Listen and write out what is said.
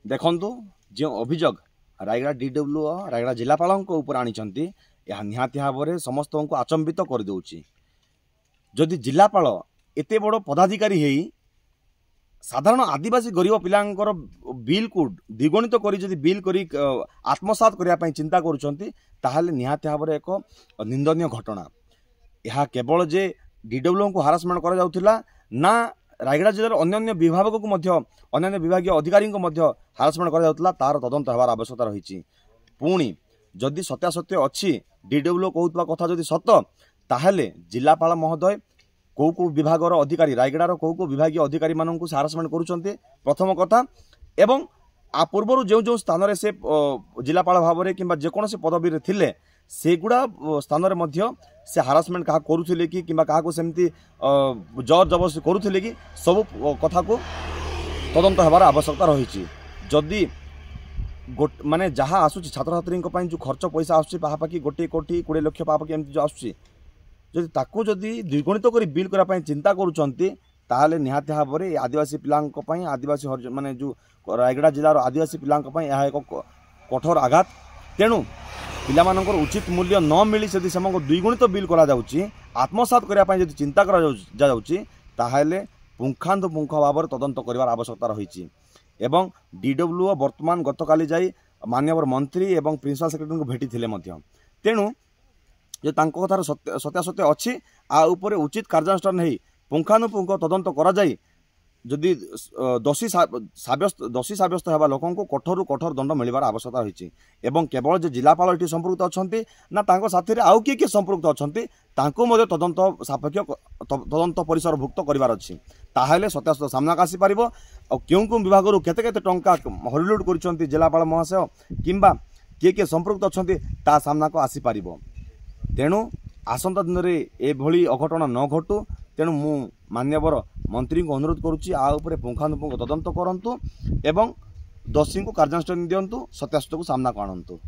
देखु जो अभियोग रायगड़ा डीडब्ल्यू रायगड़ा जिलापाल आनी यह निहाती भाव में समस्त को आचंबित कर करदे। जदि जिलापाल एते बड़ पदाधिकारी है साधारण आदिवासी गरीब पिलांकर बिल को द्विगुणित कर बिल कर आत्मसात करने चिंता करुँच निहाती भाव में एक निंदनीय घटना। यह केवल जे डीडब्ल्यू को हारासमेंट करा ना रायगड़ा जिलार अन्य विभाग को अन्य विभाग अधिकारी हारासमेंट करा तार तदंत होवार आवश्यकता रही। पुणी जदि सत्यासत्य अच्छी डीडब्ल्यू कहूवा कथा जदि सत ताहले जिलापाल महोदय कौ विभाग अधिकारी रायगड़ार कौ विभाग अधिकारी मानक हारासमेंट करुँच प्रथम कथा। एवं आ पूर्व जो जो स्थान से जिलापाल भाव में कि जेकोसी पदवी में थिले सेगुड़ा स्थान में से हारासमेंट क्या करुले कि क्या सेमती जर जबरदस्ती करुले कि सब कथा को तदंत होवार आवश्यकता रही। जदि माने जहाँ आसूँ छात्र छात्री जो खर्च पैसा आसपाखी 1 कोटी 20 लाख पाखापाखि एमती जो आसूँ जदि जदि द्विगुणित कर बिल करने चिंता करुँच निहाती भाव में आदिवासी पिलांकों आदिवासी माने जो रायगड़ा जिलार आदिवासी पिलांकों यह एक कठोर आघात। तेणु पिलामानंकर उचित मूल्य न मिली से द्विगुणित बिल करा आत्मसात करने चिंता करा पुंखानुपुंख भाव में तदंत कर आवश्यकता रही। एवं डीडब्ल्यू वर्तमान गतकाली जाई माननीय मंत्री एवं प्रिंसिपल सेक्रेटरी को भेटी थिले। तेणु जो कथार सत्यासत्य अच्छी आ उपरे उचित कार्यानुष्ठान नहीं पुंखानुपुंख तदंत करा जाई जदि दोषी साब्यस्त होगा लोक कठोर कठोर दंड मिलवार आवश्यकता रही। एवं केवल जो जिलापाल ये संपृक्त अच्छा ना साथी आउ किए संपृक्त अच्छा तदंत सापेक्ष तदंत परिसरभुक्त करार अच्छी ताहले सत्यासत्य सामना आसीपर और क्यों क्यों विभाग केते केते टंका हरिलुट कर जिलापाल महाशय किंबा किए किए संपृक्त अच्छा सामना को आसीपर। तेणु आसंता दिन में एभली अघटन न घटू। तेणु मु मान्यवर मंत्री को अनुरोध करुच्ची आ उपरे पुंखानुपुंख तदंत करंतु एवं दोषी को कार्यानुष्ठान दिंतु सत्यासत्य को सामना को आणंतु।